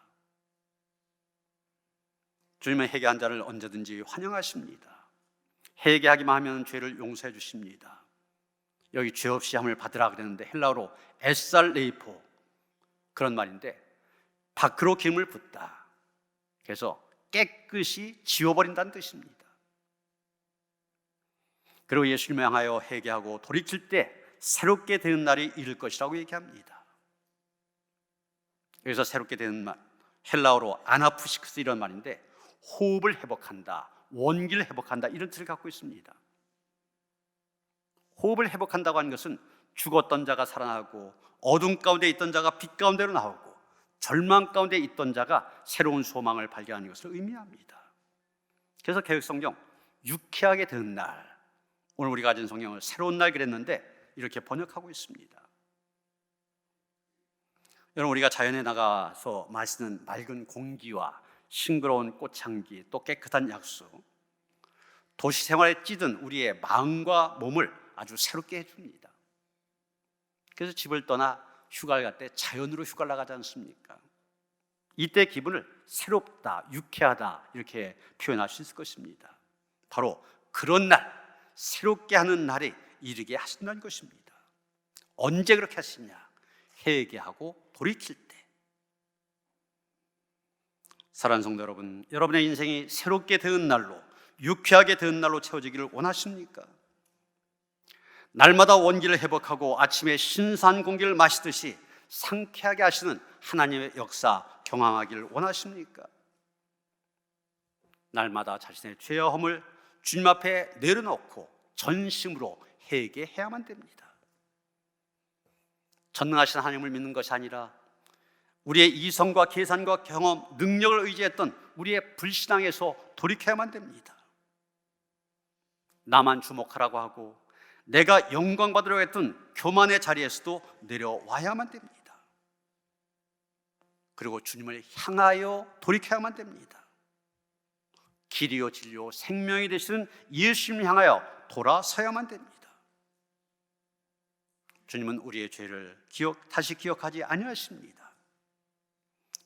주님은 회개한 자를 언제든지 환영하십니다. 회개하기만 하면 죄를 용서해 주십니다. 여기 죄 없이 함을 받으라 그랬는데 헬라어로 에살레이포, 그런 말인데 밖으로 기름을 붓다, 그래서 깨끗이 지워버린다는 뜻입니다. 그리고 예수님을 향하여 회개하고 돌이킬 때 새롭게 되는 날이 이를 것이라고 얘기합니다. 여기서 새롭게 되는 말, 헬라어로 아나푸시크스 이런 말인데 호흡을 회복한다, 원기를 회복한다 이런 뜻을 갖고 있습니다. 호흡을 회복한다고 하는 것은 죽었던 자가 살아나고 어둠 가운데 있던 자가 빛 가운데로 나오고 절망 가운데 있던 자가 새로운 소망을 발견하는 것을 의미합니다. 그래서 개역성경 유쾌하게 되는 날, 오늘 우리가 가진 성경을 새로운 날 그랬는데 이렇게 번역하고 있습니다. 여러분, 우리가 자연에 나가서 마시는 맑은 공기와 싱그러운 꽃향기, 또 깨끗한 약수, 도시 생활에 찌든 우리의 마음과 몸을 아주 새롭게 해줍니다. 그래서 집을 떠나 휴가를 갈 때 자연으로 휴가를 나가지 않습니까? 이때 기분을 새롭다, 유쾌하다 이렇게 표현할 수 있을 것입니다. 바로 그런 날, 새롭게 하는 날이 이르게 하신다는 것입니다. 언제 그렇게 하시냐? 회개하고 돌이킬 때. 사랑하는 성도 여러분, 여러분의 인생이 새롭게 되는 날로, 유쾌하게 되는 날로 채워지기를 원하십니까? 날마다 원기를 회복하고 아침에 신선한 공기를 마시듯이 상쾌하게 하시는 하나님의 역사 경험하기를 원하십니까? 날마다 자신의 죄와 허물 주님 앞에 내려놓고 전심으로 회개해야만 됩니다. 전능하신 하나님을 믿는 것이 아니라 우리의 이성과 계산과 경험, 능력을 의지했던 우리의 불신앙에서 돌이켜야만 됩니다. 나만 주목하라고 하고 내가 영광 받으려고 했던 교만의 자리에서도 내려와야만 됩니다. 그리고 주님을 향하여 돌이켜야만 됩니다. 길이요 진리요 생명이 되시는 예수님을 향하여 돌아서야만 됩니다. 주님은 우리의 죄를 다시 기억하지 아니하십니다.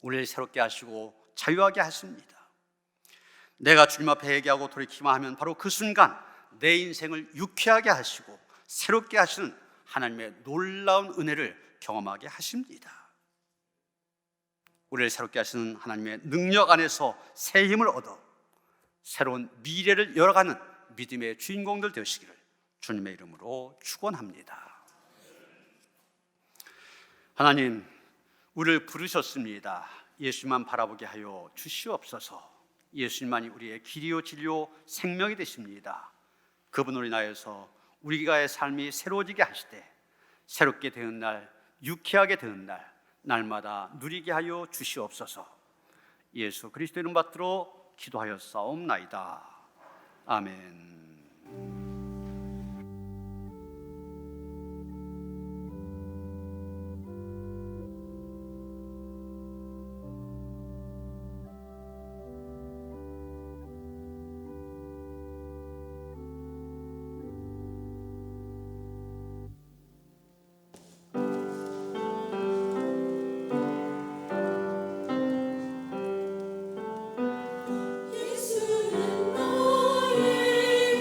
우리를 새롭게 하시고 자유하게 하십니다. 내가 주님 앞에 회개하고 돌이키기만 하면 바로 그 순간 내 인생을 유쾌하게 하시고 새롭게 하시는 하나님의 놀라운 은혜를 경험하게 하십니다. 우리를 새롭게 하시는 하나님의 능력 안에서 새 힘을 얻어 새로운 미래를 열어가는 믿음의 주인공들 되시기를 주님의 이름으로 축원합니다. 하나님, 우리를 부르셨습니다. 예수님만 바라보게 하여 주시옵소서. 예수님만이 우리의 길이요 진리요 생명이 되십니다. 그분으로 인하여서 우리가의 삶이 새로워지게 하시되 새롭게 되는 날, 유쾌하게 되는 날, 날마다 누리게 하여 주시옵소서. 예수 그리스도 이름 받들어 기도하였사옵나이다. 아멘. 예수는 너의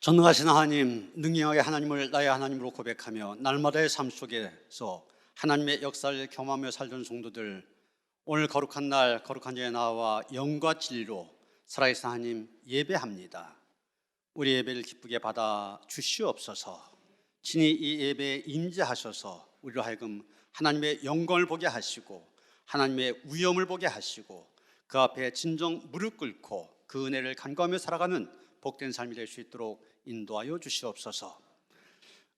전능하신 하나님, 능력의 하나님을 나의 하나님으로 고백하며 날마다의 삶 속에서 하나님의 역사를 경험하며 살던 성도들, 오늘 거룩한 날 거룩한 자리에 나와 영과 진리로 살아계신 하나님 예배합니다. 우리 예배를 기쁘게 받아 주시옵소서. 친히 이 예배에 임재하셔서 우리로 하여금 하나님의 영광을 보게 하시고 하나님의 위엄을 보게 하시고 그 앞에 진정 무릎 꿇고 그 은혜를 간구하며 살아가는 복된 삶이 될 수 있도록 인도하여 주시옵소서.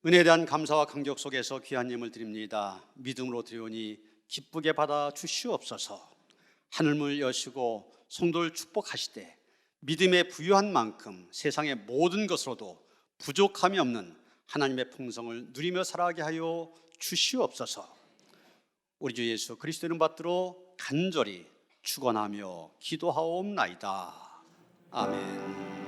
은혜에 대한 감사와 감격 속에서 귀한 예물 드립니다. 믿음으로 드리오니 기쁘게 받아 주시옵소서. 하늘문을 여시고 성도를 축복하시되 믿음에 부유한 만큼 세상의 모든 것으로도 부족함이 없는 하나님의 풍성을 누리며 살아가게 하여 주시옵소서. 우리 주 예수 그리스도 이름 받들어 간절히 축원하며 기도하옵나이다. 아멘.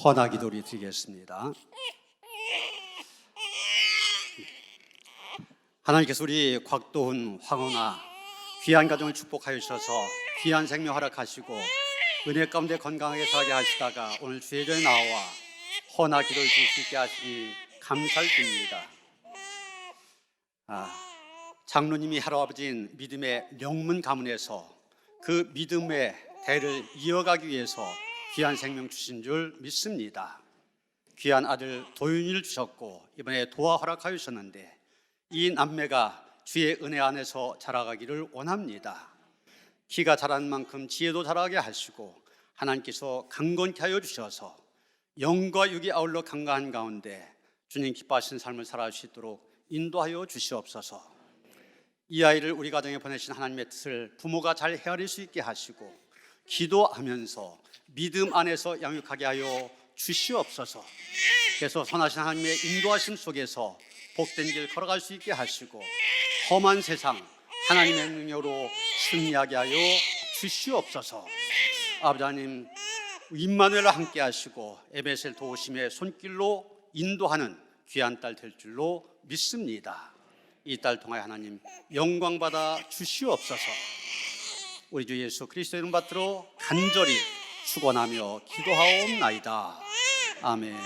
헌화 기도를 드리겠습니다. 하나님께서 우리 곽도훈, 황혼아 귀한 가정을 축복하여 주셔서 귀한 생명 허락하시고 은혜 가운데 건강하게 살게 하시다가 오늘 주의 전에 나와 헌화 기도를 드릴 수 있게 하시니 감사를 드립니다. 장로님이 할아버지인 믿음의 명문 가문에서 그 믿음의 대를 이어가기 위해서 귀한 생명 주신 줄 믿습니다. 귀한 아들 도윤이를 주셨고 이번에 도화 허락하여 주셨는데 이 남매가 주의 은혜 안에서 자라가기를 원합니다. 키가 자라는 만큼 지혜도 자라게 하시고 하나님께서 강건케 하여 주셔서 영과 육이 아울러 강건한 가운데 주님 기뻐하시는 삶을 살아갈 수 있도록 인도하여 주시옵소서. 이 아이를 우리 가정에 보내신 하나님의 뜻을 부모가 잘 헤아릴 수 있게 하시고 기도하면서 믿음 안에서 양육하게 하여 주시옵소서. 그래서 선하신 하나님의 인도하심 속에서 복된 길 걸어갈 수 있게 하시고 험한 세상 하나님의 능력으로 승리하게 하여 주시옵소서. 아버지 하나님, 임마누엘과 함께 하시고 에베셀 도우심의 손길로 인도하는 귀한 딸 될 줄로 믿습니다. 이 딸 통하여 하나님 영광 받아 주시옵소서. 우리 주 예수 그리스도 이름 받들어 간절히 축원하며 기도하옵나이다. 아멘.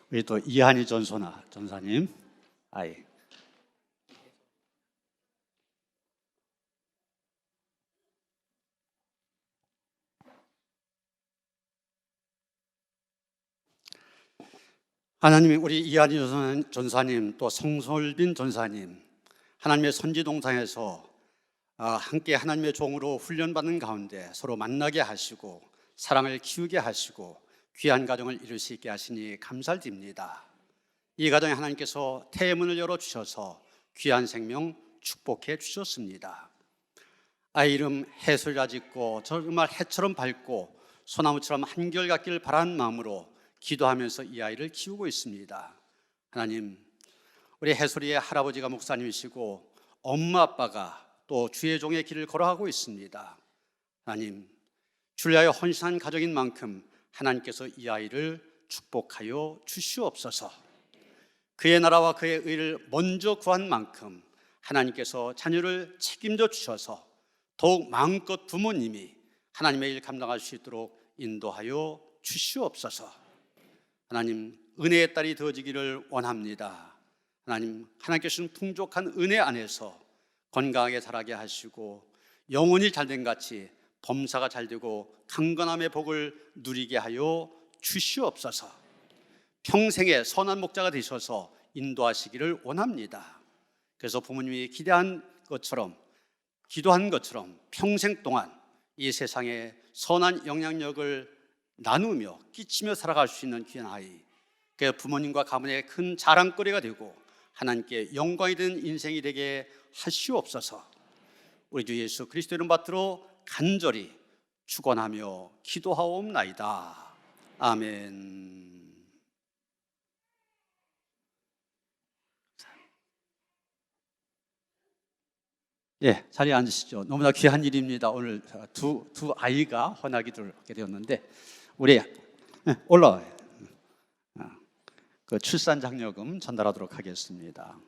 우리 또 이한희 전사님, 아이. 하나님이 우리 이한희 전사님 또 성솔빈 전사님 하나님의 선지 동산에서 함께 하나님의 종으로 훈련받는 가운데 서로 만나게 하시고 사랑을 키우게 하시고 귀한 가정을 이룰 수 있게 하시니 감사드립니다. 이 가정에 하나님께서 태문을 열어주셔서 귀한 생명 축복해 주셨습니다. 아이 이름 해솔이라 짓고 정말 해처럼 밝고 소나무처럼 한결같기를 바라는 마음으로 기도하면서 이 아이를 키우고 있습니다. 하나님, 우리 해솔이의 할아버지가 목사님이시고 엄마 아빠가 또 주의 종의 길을 걸어가고 있습니다. 하나님, 주를 위하여 헌신한 가족인 만큼 하나님께서 이 아이를 축복하여 주시옵소서. 그의 나라와 그의 의를 먼저 구한 만큼 하나님께서 자녀를 책임져 주셔서 더욱 마음껏 부모님이 하나님의 일 감당할 수 있도록 인도하여 주시옵소서. 하나님, 은혜의 딸이 되어지기를 원합니다. 하나님, 하나님께 주신 풍족한 은혜 안에서 건강하게 자라게 하시고 영혼이 잘된 같이 범사가 잘되고 강건함의 복을 누리게 하여 주시옵소서. 평생의 선한 목자가 되셔서 인도하시기를 원합니다. 그래서 부모님이 기도한 것처럼 평생 동안 이 세상에 선한 영향력을 나누며 끼치며 살아갈 수 있는 귀한 아이, 그 부모님과 가문의 큰 자랑거리가 되고 하나님께 영광이 되는 인생이 되게 하시옵소서. 우리 주 예수 그리스도 이름 받들어 간절히 축원하며 기도하옵나이다. 아멘. 예, 자리에 앉으시죠. 너무나 귀한 일입니다. 오늘 두 아이가 헌하기를 하게 되었는데 우리 올라와요. 그 출산 장려금 전달하도록 하겠습니다.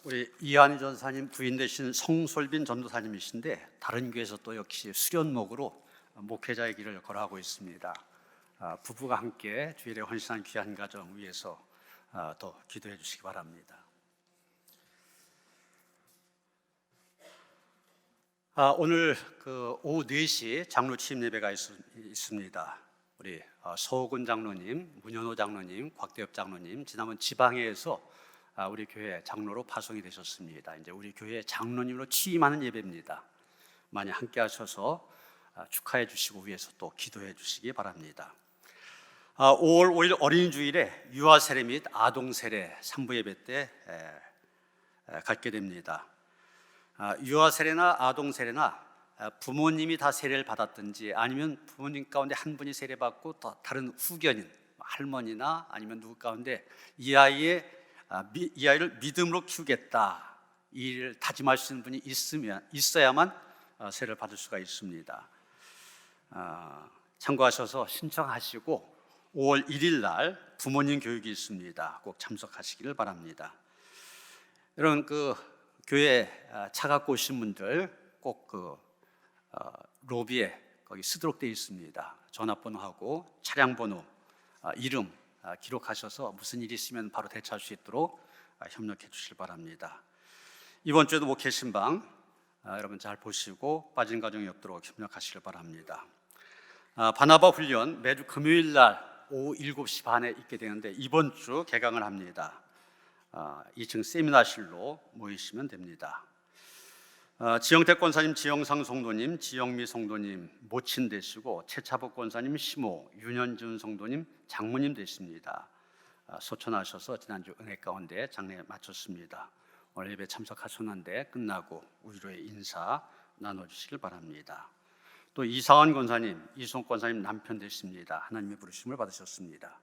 우리 이한희 전사님 부인 되신 성솔빈 전도사님이신데 다른 교회에서 또 역시 수련목으로 목회자의 길을 걸어가고 있습니다. 부부가 함께 주일에 헌신한 귀한 가정 위해서 더 기도해 주시기 바랍니다. 오늘 오후 4시 장로 취임 예배가 있습니다. 우리 서호근 장로님, 문현호 장로님, 곽대엽 장로님 지난번 지방회에서 우리 교회 장로로 파송이 되셨습니다. 이제 우리 교회 장로님으로 취임하는 예배입니다. 많이 함께 하셔서 축하해 주시고 위해서 또 기도해 주시기 바랍니다. 5월 5일 어린이 주일에 유아 세례 및 아동 세례 3부 예배 때 갖게 됩니다. 유아 세례나 아동 세례나 부모님이 다 세례를 받았든지 아니면 부모님 가운데 한 분이 세례 받고 또 다른 후견인 할머니나 아니면 누구 가운데 이 아이를 믿음으로 키우겠다 이 일을 다짐할 수 있는 분이 있어야만 세례를 받을 수가 있습니다. 참고하셔서 신청하시고 5월 1일 날 부모님 교육이 있습니다. 꼭 참석하시기를 바랍니다. 여러분 교회 차 갖고 오신 분들 꼭 로비에 거기 쓰도록 되어 있습니다. 전화번호하고 차량번호, 이름 기록하셔서 무슨 일이 있으면 바로 대처할 수 있도록 협력해 주시길 바랍니다. 이번 주에도 목회신방 여러분 잘 보시고 빠진 가정이 없도록 협력하시길 바랍니다. 바나바 훈련 매주 금요일 날 오후 7시 반에 있게 되는데 이번 주 개강을 합니다. 2층 세미나실로 모이시면 됩니다. 지영택 권사님, 지영상 성도님, 지영미 성도님 모친 되시고 최차복 권사님, 시모, 윤현준 성도님 장모님 되십니다. 소천하셔서 지난주 은혜 가운데 장례 마쳤습니다. 오늘 예배 참석하셨는데 끝나고 위로의 인사 나눠주시길 바랍니다. 또 이상원 권사님, 이송 권사님 남편 되십니다. 하나님의 부르심을 받으셨습니다.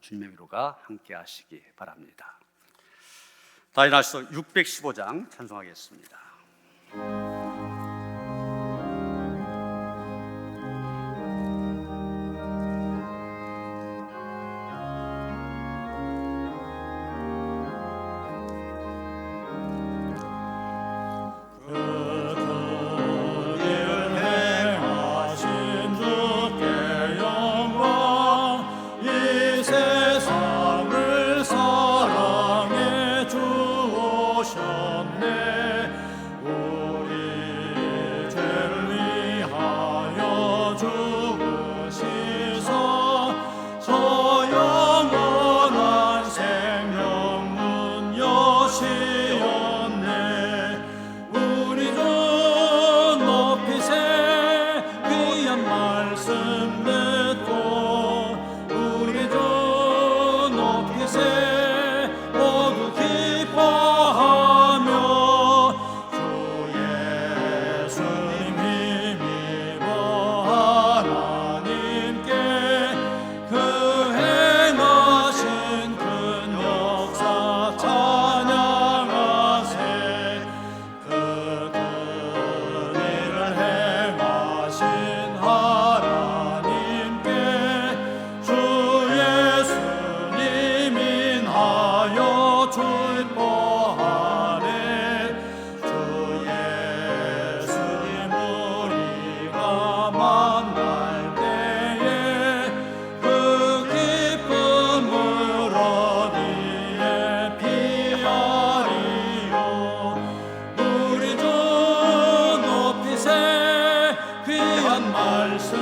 주님의 위로가 함께 하시기 바랍니다. 다 일어나서 615장 찬송하겠습니다. 그 말씀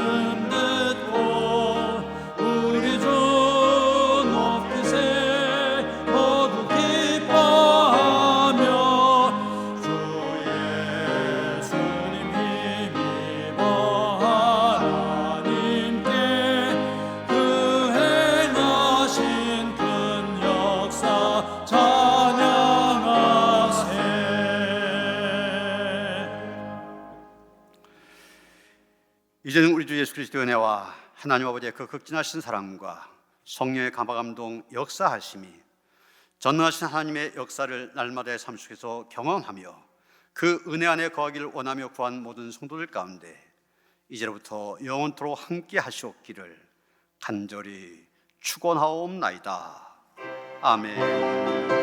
듣고 우리 주 높이세 모두 기뻐하며 주 예수님 힘입어 하나님께 그 행하신 큰 역사 찬양하세. 이제는 우리 주 예수 그리스도의 은혜와 하나님 아버지의 그 극진하신 사랑과 성령의 감화감동 역사하심이 전능하신 하나님의 역사를 날마다의 삶 속에서 경험하며 그 은혜 안에 거하기를 원하며 구한 모든 성도들 가운데 이제로부터 영원토록 함께 하시옵기를 간절히 축원하옵나이다. 아멘.